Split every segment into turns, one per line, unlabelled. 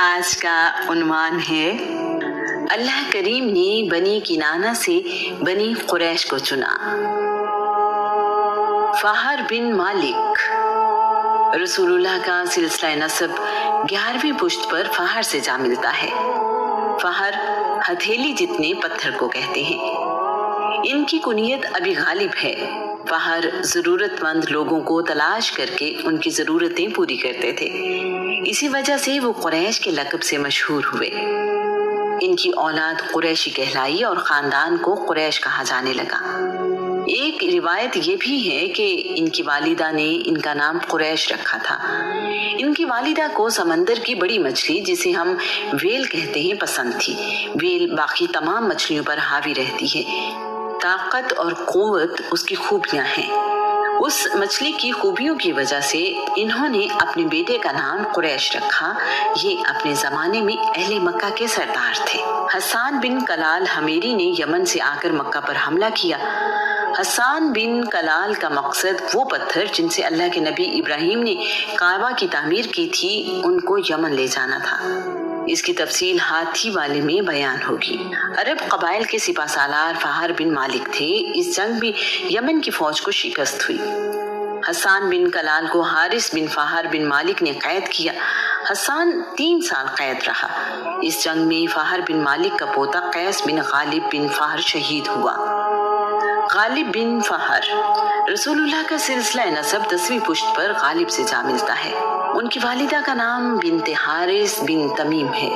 آج کا عنوان ہے اللہ کریم نے بنی کنانہ سے بنی قریش کو چنا۔ فہر بن مالک رسول اللہ کا سلسلہ نسب 11ویں پشت پر فہر سے جا ملتا ہے۔ فہر ہتھیلی جتنے پتھر کو کہتے ہیں۔ ان کی کنیت ابی غالب ہے۔ فہر ضرورت مند لوگوں کو تلاش کر کے ان کی ضرورتیں پوری کرتے تھے، اسی وجہ سے وہ قریش کے لقب سے مشہور ہوئے۔ ان کی اولاد قریشی کہلائی اور خاندان کو قریش کہا جانے لگا۔ ایک روایت یہ بھی ہے کہ ان کی والدہ نے ان کا نام قریش رکھا تھا۔ ان کی والدہ کو سمندر کی بڑی مچھلی جسے ہم ویل کہتے ہیں پسند تھی۔ ویل باقی تمام مچھلیوں پر حاوی رہتی ہے۔ طاقت اور قوت اس کی خوبیاں ہیں۔ اس مچھلی کی خوبیوں کی وجہ سے انہوں نے اپنے بیٹے کا نام قریش رکھا۔ یہ اپنے زمانے میں اہل مکہ کے سردار تھے۔ حسان بن کلال حمیری نے یمن سے آ کر مکہ پر حملہ کیا۔ حسان بن کلال کا مقصد وہ پتھر جن سے اللہ کے نبی ابراہیم نے کعبہ کی تعمیر کی تھی ان کو یمن لے جانا تھا۔ اس کی تفصیل ہاتھی والے میں بیان ہوگی۔ عرب قبائل کے سپہ سالار فہر بن مالک تھے۔ اس جنگ میں یمن کی فوج کو شکست ہوئی۔ حسان بن کلال کو حارث بن فہر بن مالک نے قید کیا۔ حسان 3 سال قید رہا۔ اس جنگ میں فہر بن مالک کا پوتا قیس بن غالب بن فہر شہید ہوا۔ غالب بن فہر رسول اللہ کا سلسلہ نسب 10ویں پشت پر غالب سے جا ملتا ہے۔ ان کی والدہ کا نام بنت حارث بن تمیم ہے۔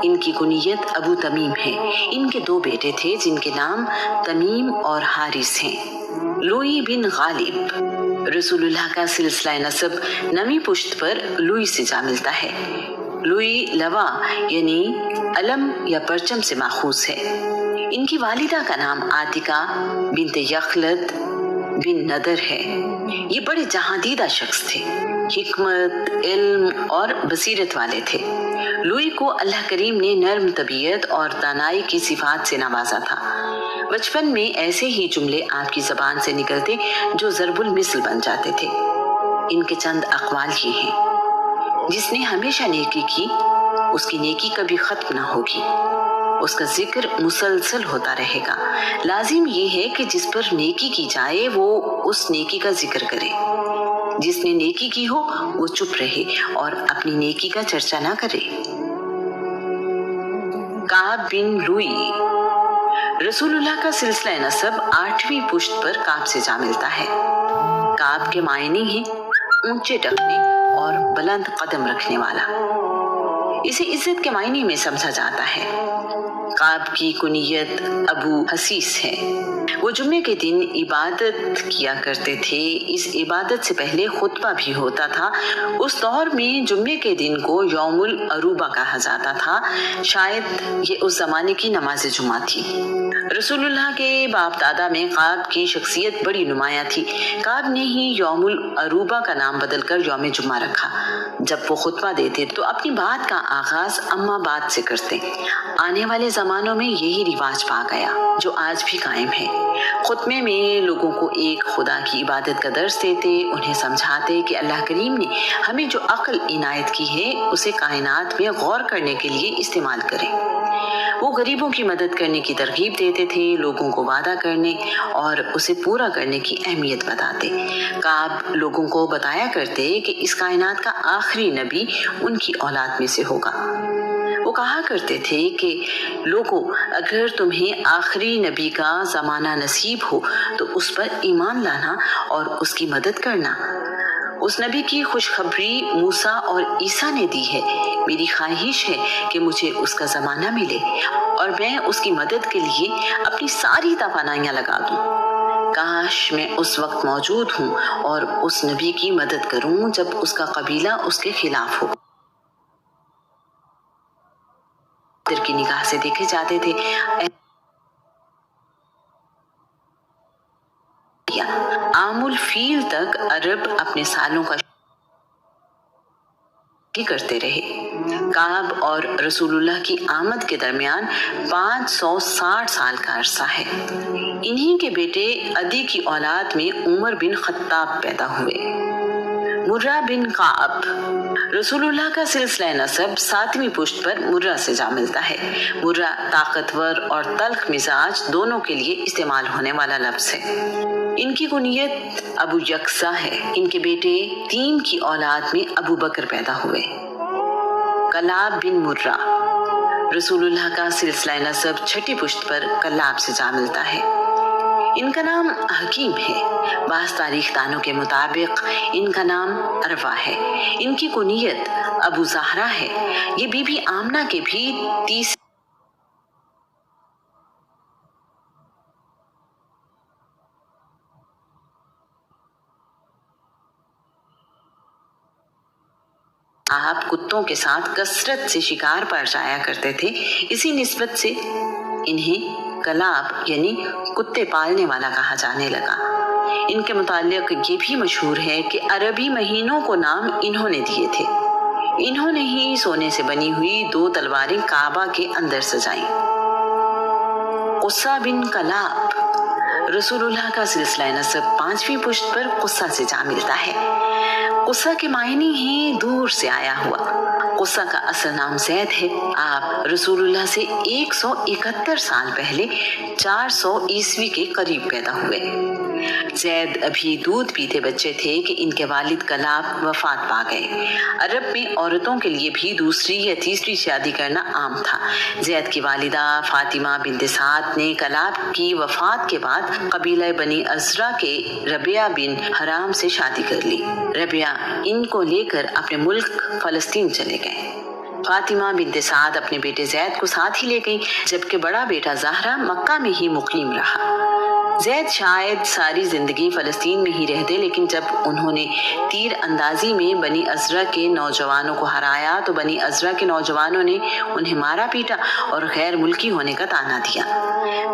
ان کی کنیت ابو تمیم ہے۔ ان کے 2 بیٹے تھے جن کے نام تمیم اور حارث ہیں۔ لوئی بن غالب رسول اللہ کا سلسلہ نسب 9ویں پشت پر لوئی سے جا ملتا ہے۔ لوئی لوا یعنی علم یا پرچم سے ماخوذ ہے۔ ان کی والدہ کا نام عاتکہ بنت یخلد بن ندر ہے۔ یہ بڑے جہاں دیدہ شخص تھے، حکمت، علم اور بصیرت والے تھے۔ لوئی کو اللہ کریم نے نرم طبیعت اور دانائی کی صفات سے نوازا تھا۔ بچپن میں ایسے ہی جملے آپ کی زبان سے نکلتے جو ضرب المثل بن جاتے تھے۔ ان کے چند اقوال یہ ہیں: جس نے ہمیشہ نیکی کی اس کی نیکی کبھی ختم نہ ہوگی، اس کا ذکر مسلسل ہوتا رہے گا۔ لازم یہ ہے کہ جس پر نیکی کی جائے وہ اس نیکی کا ذکر کرے۔ جس نے نیکی کی ہو وہ چپ رہے اور اپنی نیکی کا چرچا نہ کرے۔ کعب بن لوئی رسول اللہ کا سلسلہ نسب 8ویں پشت پر کعب سے جا ملتا ہے۔ کعب کے معنی ہیں اونچے ٹخنے اور بلند قدم رکھنے والا۔ اسے عزت کے معنی میں سمجھا جاتا ہے۔ کعب کی کنیت ابو حسیس ہے۔ وہ جمعے کے دن عبادت کیا کرتے تھے۔ اس عبادت سے پہلے خطبہ بھی ہوتا تھا۔ اس دور میں جمعے کے دن کو یوم العروبہ کہا جاتا تھا۔ شاید یہ اس زمانے کی نماز جمعہ تھی۔ رسول اللہ کے باپ دادا میں کعب کی شخصیت بڑی نمایاں تھی۔ کعب نے ہی یوم العروبہ کا نام بدل کر یوم جمعہ رکھا۔ جب وہ خطبہ دیتے تو اپنی بات کا آغاز اما بات سے کرتے۔ آنے والے زمانوں میں یہی رواج پا گیا جو آج بھی قائم ہے۔ خطبے میں لوگوں کو ایک خدا کی عبادت کا درس دیتے، انہیں سمجھاتے کہ اللہ کریم نے ہمیں جو عقل عنایت کی ہے اسے کائنات میں غور کرنے کے لیے استعمال کریں۔ وہ غریبوں کی مدد کرنے کی ترغیب دیتے تھے، لوگوں کو وعدہ کرنے اور اسے پورا کرنے کی اہمیت بتاتے۔ کعب لوگوں کو بتایا کرتے کہ اس کائنات کا آخری نبی ان کی اولاد میں سے ہوگا۔ وہ کہا کرتے تھے کہ لوگوں، اگر تمہیں آخری نبی کا زمانہ نصیب ہو تو اس پر ایمان لانا اور اس کی مدد کرنا۔ اس نبی کی خوشخبری موسیٰ اور عیسیٰ نے دی ہے۔ میری خواہش ہے کہ مجھے اس کا زمانہ ملے اور میں اس کی مدد کے لیے اپنی ساری توانائیاں لگا دوں۔ کاش میں اس وقت موجود ہوں اور اس نبی کی مدد کروں جب اس کا قبیلہ اس کے خلاف ہو۔ در کی نگاہ سے دیکھے جاتے تھے۔ عام الفیل تک عرب اپنے سالوں کا کرتے رہے۔ کعب اور رسول اللہ کی آمد کے درمیان 560 سال کا عرصہ ہے۔ انہی کے بیٹے عدی کی اولاد میں عمر بن خطاب پیدا ہوئے۔ مرہ بن کعب रसूलुल्लाह का सिलसिला नसब 7वीं पुश्त पर मुर्रा से जा मिलता है। मुर्रा ताकतवर और तल्ख मिजाज दोनों के लिए इस्तेमाल होने वाला लफ्ज है। इनकी कुनियत अबू यक्सा है। इनके बेटे तीन की औलाद में अबू बकर पैदा हुए। कलाब बिन मुर्रा रसूलुल्लाह का सिलसिला नसब 6ठी पुश्त पर कलाब से जा मिलता है। इनका नाम हकीम है। बास तारीख दानों के मुताबिक इनका नाम अरवा है। इनकी कुनियत अबू ज़हरा है। ये बीबी आमना के भी 30 आप कुत्तों के साथ कसरत से शिकार पर जाया करते थे। इसी निस्बत से इन्हें कलाब यानी कुत्ते पालने वाला कहा जाने लगा। इनके मुतालिक ये भी मशहूर है कि अरबी महीनों को नाम इन्होंने दिए थे। इन्होंने ही सोने से बनी हुई 2 तलवारें काबा के अंदर सजाई। कुस्सा बिन कलाब रसूलुल्लाह का सिलसिला नसब 5वीं पुश्त पर कुस्सा से जा मिलता है। कुस्सा के मायने हैं दूर से आया हुआ। कुस्सा का असल नाम ज़ैद है। आप रसूलुल्लाह से 171 साल पहले 400 ईस्वी के करीब पैदा हुए। ज़ैद अभी दूध पीते बच्चे थे कि इनके वालिद कलाब वफात पा गए। अरब में औरतों के लिए भी दूसरी या तीसरी शादी करना आम था। ज़ैद की वालिदा फातिमा बिन्त साद ने कलाब की वफात के बाद कबीला बनी अज़रा के रबिया बिन हराम से शादी कर ली। रबिया इनको लेकर अपने मुल्क फ़लस्तीन चले गए। फातिमा बिन्त साद अपने बेटे ज़ैद को साथ ही ले गई, जबकि बड़ा बेटा ज़हरा मक्का में ही मुकीम रहा। ज़ैद शायद सारी जिंदगी फ़लस्तीन में ही रहते, लेकिन जब उन्होंने तीर अंदाजी में बनी अज़रा के नौजवानों को हराया तो बनी अज़रा के नौजवानों ने उन्हें मारा पीटा और गैर मुल्की होने का ताना दिया।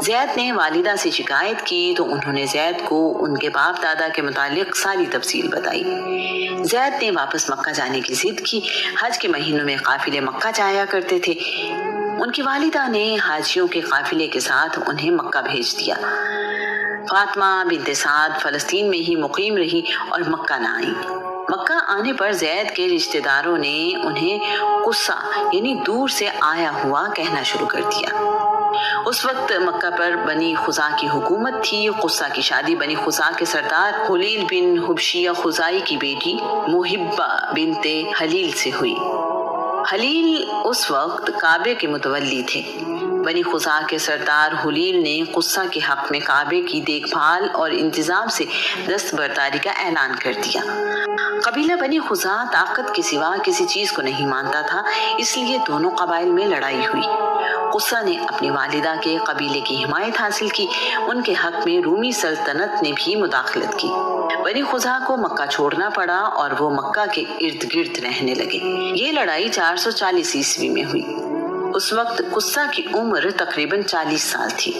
ज़ैद ने वालिदा से शिकायत की तो उन्होंने ज़ैद को उनके बाप दादा के मुतालिक सारी तफसील बताई। ज़ैद ने वापस मक्का जाने की जिद की। हज के महीनों में काफिले मक्का जाया करते थे। उनकी वालिदा ने हाजियों के काफिले के साथ उन्हें मक्का भेज दिया। फातिमा बिन्त साद फ़लस्तीन में ही मुकीम रही और मक्का न आई। मक्का आने पर ज़ैद के रिश्तेदारों ने उन्हें कुस्सा यानी दूर से आया हुआ कहना शुरू कर दिया। उस वक्त मक्का पर बनी खुजा की हुकूमत थी। कुस्सा की शादी बनी खुजा के सरदार हुलील बिन हुबशिया खुजाई की बेटी मुहिब्बा बिनते हलील से हुई। हलील उस वक्त काबे के मुतवल्ली थे। बनी खुजा के सरदार हुलील ने कुस्सा के हक में काबे की देखभाल और इंतजाम से दस्तबरदारी का ऐलान कर दिया। कबीला बनी खुजा ताकत के सिवा किसी चीज को नहीं मानता था, इसलिए दोनों कबाइल में लड़ाई हुई। कुस्सा ने अपनी वालिदा के कबीले की हिमायत हासिल की। उनके हक में रूमी सल्तनत ने भी मुदाखलत की। बनी खुजा को मक्का छोड़ना पड़ा और वो मक्का के इर्द गिर्द रहने लगे। ये लड़ाई 440 ईस्वी में हुई। उस वक्त कुस्सा की उम्र तकरीबन 40 साल थी।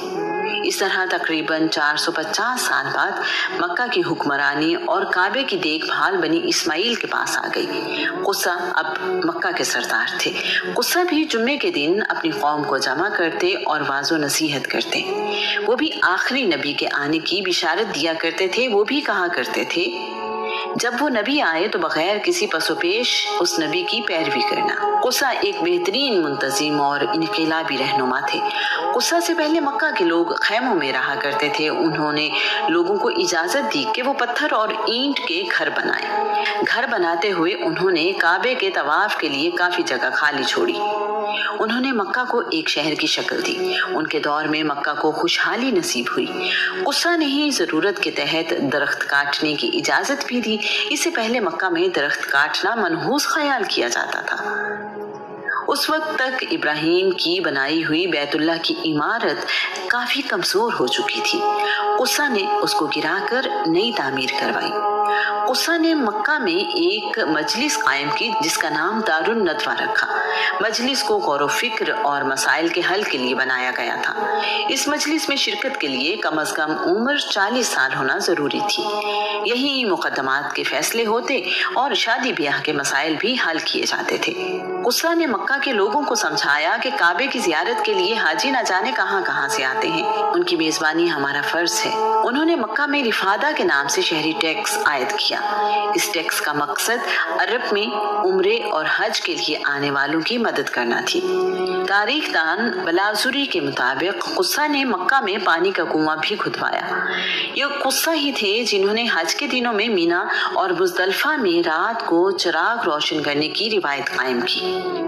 इस तरह तकरीबन 450 साल बाद मक्का की हुक्मरानी और काबे की देखभाल बनी इस्माइल के पास आ गई। कुस्सा अब मक्का के सरदार थे। कुस्सा भी जुम्मे के दिन अपनी कौम को जमा करते और वाजो नसीहत करते। वो भी आखिरी नबी के आने की बिशारत दिया करते थे। वो भी कहा करते थे, जब वो नबी आए तो बगैर किसी पसोपेश उस नबी की पैरवी करना। कुस्सा एक बेहतरीन मुंतजिम और इनकलाबी रहनुमा थे। कुस्सा से पहले मक्का के लोग खैमों में रहा करते थे। उन्होंने लोगों को इजाजत दी कि वो पत्थर और ईंट के घर बनाएं। घर बनाते हुए उन्होंने काबे के तवाफ के लिए काफी जगह खाली छोड़ी। उन्होंने मक्का को एक शहर की शक्ल दी। उनके दौर में मक्का को खुशहाली नसीब हुई। कुस्सा ने ही जरूरत के तहत दरख्त काटने की इजाजत भी दी। इससे पहले मक्का में दरख्त काटना मनहूस ख्याल किया जाता था। उस वक्त तक इब्राहिम की बनाई हुई बैतुल्लाह की इमारत काफी कमजोर हो चुकी थी। कुस्सा ने उसको गिराकर नई तामीर करवाई। कुस्सा ने मक्का में एक मजलिस कायम की जिसका नाम दारुन नदवा रखा। मजलिस को गौर फिक्र और मसाइल के हल के लिए बनाया गया था। इस मजलिस में शिरकत के लिए कम अज कम उम्र 40 साल होना जरूरी थी। यही मुकदमात के फैसले होते और शादी ब्याह के मसाइल भी हल किए जाते थे। कुस्सा ने मक्का के लोगों को समझाया कि काबे की जियारत के लिए हाजी न जाने कहां कहां से आते हैं, उनकी मेजबानी हमारा फर्ज है। उन्होंने मक्का में रिफादा के नाम से शहरी टैक्स आयद किया। इस टैक्स का मकसद अरब में उम्रे और हज के लिए आने वालों की मदद करना थी। तारीखदान बलाजुरी के मुताबिक कुस्सा ने मक्का में पानी का कुआं भी खुदवाया। ये कुस्सा ही थे जिन्होंने हज के दिनों में मीना और मुजदलिफा में रात को चिराग रोशन करने की रिवायत कायम की।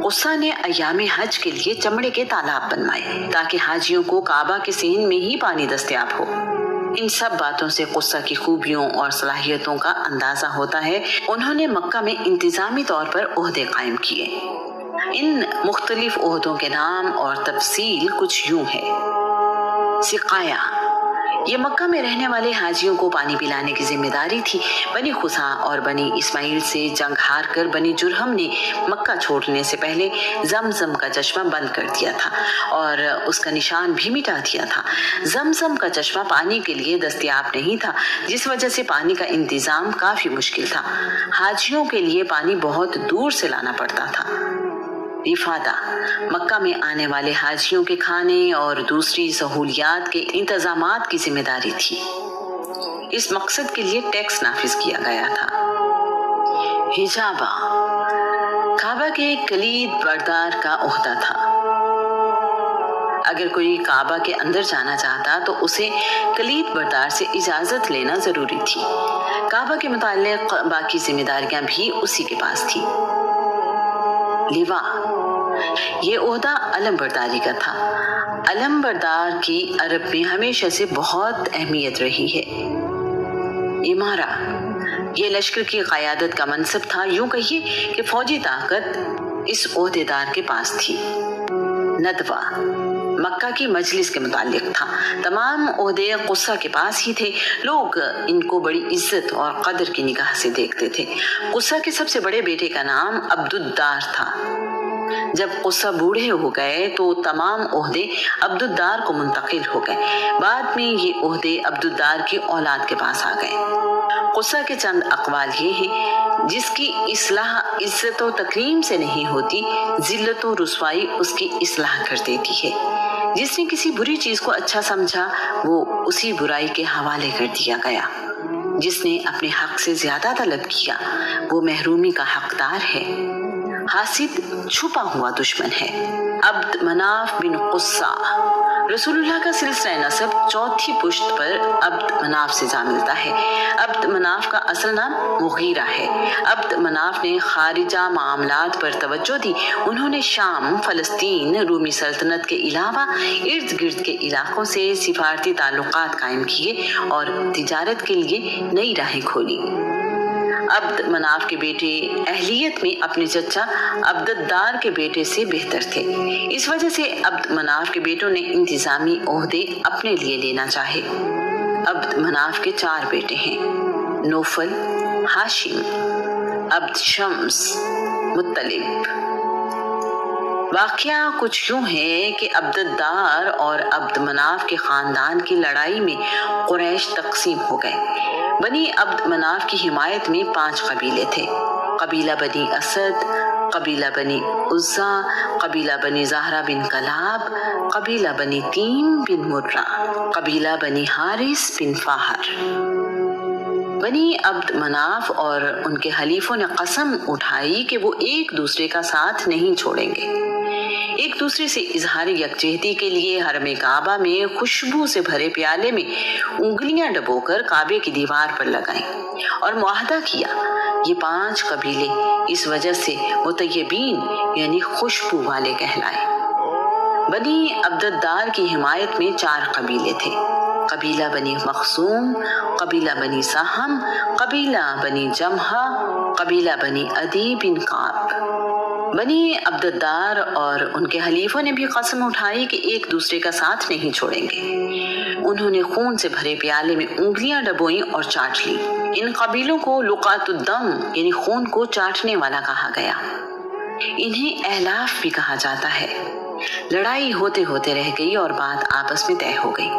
कुस्सा ने अय्यामे हज के लिए चमड़े के तालाब बनवाए ताकि हाजियों को काबा के सेहन में ही पानी दस्तयाब हो। इन सब बातों से कुस्सा की खूबियों और सलाहियतों का अंदाजा होता है। उन्होंने मक्का में इंतजामी तौर पर ओहदे कायम किए। इन मुख्तलिफ ओहदों के नाम और तफसील कुछ यूं है। सिकाया, ये मक्का में रहने वाले हाजियों को पानी पिलाने की जिम्मेदारी थी। बनी खुसा और बनी इस्माइल से जंग हार कर बनी जुरहम ने मक्का छोड़ने से पहले जमजम का चश्मा बंद कर दिया था और उसका निशान भी मिटा दिया था। जमजम का चश्मा पानी के लिए दस्तयाब नहीं था, जिस वजह से पानी का इंतजाम काफी मुश्किल था। हाजियों के लिए पानी बहुत दूर से लाना पड़ता था। रिफादा, मक्का में आने वाले हाजियों के खाने और दूसरी सहूलियात के इंतजामात की जिम्मेदारी थी। इस मकसद के लिए टैक्स नाफिज किया गया था। हिजाबा, काबा के कलीद बरदार का ओहदा था। अगर कोई काबा के अंदर जाना चाहता तो उसे कलीद बरदार से इजाजत लेना जरूरी थी। काबा के मुताल्लिक बाकी जिम्मेदारियां भी उसी के पास थी। लिवा, ये ओहदा अलम बरदारी का था। अलम बरदार की अरब में हमेशा से बहुत अहमियत रही है। इमारा, ये लश्कर की क़यादत का मनसब था। यूं कहिए कि फौजी ताकत इस ओहदेदार के पास थी। नदवा, मक्का की मजलिस के मुतालिक था। तमाम ओहदे कुस्सा के पास ही थे। लोग इनको बड़ी इज्जत और कदर की निगाह से देखते थे। कुस्सा के सबसे बड़े बेटे का नाम अब्दुद्दार था। जब कुस्सा बूढ़े हो गए तो तमाम ओहदे अब्दुद्दार को मुंतकिल हो गए। बाद में ये ओहदे अब्दुद्दार की औलाद के पास आ गए। कुस्सा के चंद अक़वाल ये हैं, जिसकी इस्लाह इज्जत व तकरीम से नहीं होती, जिल्लत व रुसवाई उसकी इस्लाह कर देती है। जिसने किसी बुरी चीज को अच्छा समझा वो उसी बुराई के हवाले कर दिया गया। जिसने अपने हक से ज्यादा तलब किया वो महरूमी का हकदार है। हासिद छुपा हुआ दुश्मन है। अब्द मनाफ बिन कुस्सा, रसूलुल्लाह का सिलसिला नसब चौथी पुश्त पर अब्द मनाफ से जा मिलता है। अब्द मनाफ का असल नाम मुगीरा है। अब्द मनाफ ने खारिजा मामलात पर तवज्जो दी। उन्होंने शाम, फलस्तीन, रूमी सल्तनत के अलावा इर्द गिर्द के इलाकों से सिफारती ताल्लुकात कायम किए और तिजारत के लिए नई राहें खोली। अब्द मनाफ के बेटे अहलियत में अपने चचा अब्दुद्दार के बेटे से बेहतर थे। इस वजह से अब्द मनाफ के बेटों ने इंतजामी ओहदे अपने लिए लेना चाहे। अब्द मनाफ के 4 बेटे हैं, नौफल, हाशिम, अब्द शम्स, मुत्तलिब। वाक़या कुछ यूं है कि अब्दुद्दार और अब्द मनाफ के खानदान की लड़ाई में कुरैश तकसीम हो गए। बनी अब्द मनाफ की हिमायत में 5 कबीले थे। कबीला बनी असद, कबीला बनी उज़्ज़ा, कबीला बनी ज़हरा बिन कलाब, कबीला बनी तीम बिन मुर्रा, कबीला बनी हारिस बिन फाहर। बनी अब्द मनाफ और उनके हलीफों ने कसम उठाई कि वो एक दूसरे का साथ नहीं छोड़ेंगे। एक दूसरे से इजहार यकजहती के लिए हरमे काबा में खुशबू से भरे प्याले में उंगलियां डबोकर काबे की दीवार पर लगाईं और मुआहदा किया। ये 5 कबीले इस वजह से मुतय्यबीन यानी खुशबू वाले कहलाए। बनी अब्दुद्दार की हिमायत में 4 कबीले थे। कबीला बनी मखसूम, कबीला बनी सहम, कबीला बनी जमहा, कबीला बनी अदी बिन काब। बनी अब्दुद्दार और उनके हलीफों ने भी कसम उठाई कि एक दूसरे का साथ नहीं छोड़ेंगे। उन्होंने खून से भरे प्याले में उंगलियां डबोई और चाट ली। इन कबीलों को लुकातुद्दम यानी खून को चाटने वाला कहा गया। इन्हें अहलाफ भी कहा जाता है। लड़ाई होते होते रह गई और बात आपस में तय हो गई।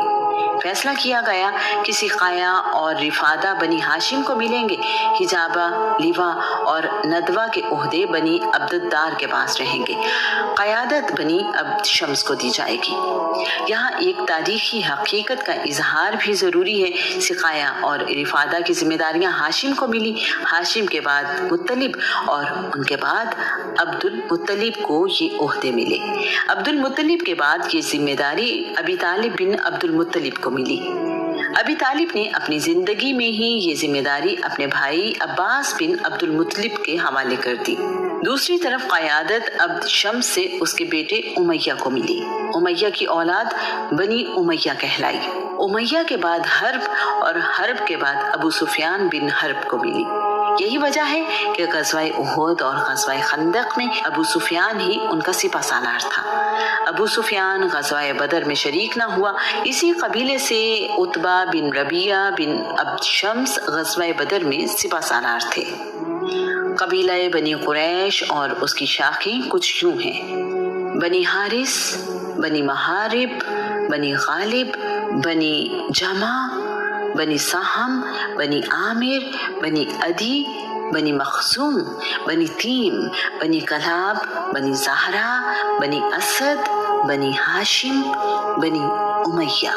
फैसला किया गया कि सिकाया और रिफादा बनी हाशिम को मिलेंगे। हिजाबा, लिवा और नदवा के ओहदे बनी अब्दुद्दार के पास रहेंगे। क़यादत बनी अब्द शम्स को दी जाएगी। यहाँ एक तारीखी हकीकत का इजहार भी ज़रूरी है। सिकाया और रिफादा की जिम्मेदारियाँ हाशिम को मिली। हाशिम के बाद मुत्तलिब और उनके बाद अब्दुल मुत्तलिब को ये ओहदे मिले। अब्दुल मुत्तलिब के बाद ये जिम्मेदारी अबी तालिब बिन अब्दुल मुत्तलिब को मिली। अबी तालिब ने अपनी जिंदगी में ही ये जिम्मेदारी अपने भाई अब्बास बिन अब्दुल मुत्तलिब के हवाले कर दी। दूसरी तरफ क़यादत अब्द शम्स से उसके बेटे उमैया को मिली। उमैया की औलाद बनी उमैया कहलाई। उमैया के बाद हर्ब और हर्ब के बाद अबू सुफियान बिन हर्ब को मिली। यही वजह है कि ग़ज़वाए उहद और ग़ज़वाए खंदक में अबू सुफियान ही उनका सिपा सालार था। अबू सुफियान ग़ज़वाए बदर में शरीक न हुआ। इसी कबीले से उतबा बिन रबिया बिन अब्द शम्स ग़ज़वाए बदर में सिपा सालार थे। कबीला बनी कुरैश और उसकी शाखें कुछ यूं हैं: बनी हारिस, बनी महारिब, बनी गालिब, बनी जमा, बनी साहम, बनी आमिर, बनी अदी, बनी मखसूम, बनी तीम, बनी कलाब, बनी ज़हरा, बनी असद, बनी हाशिम, बनी उमैया।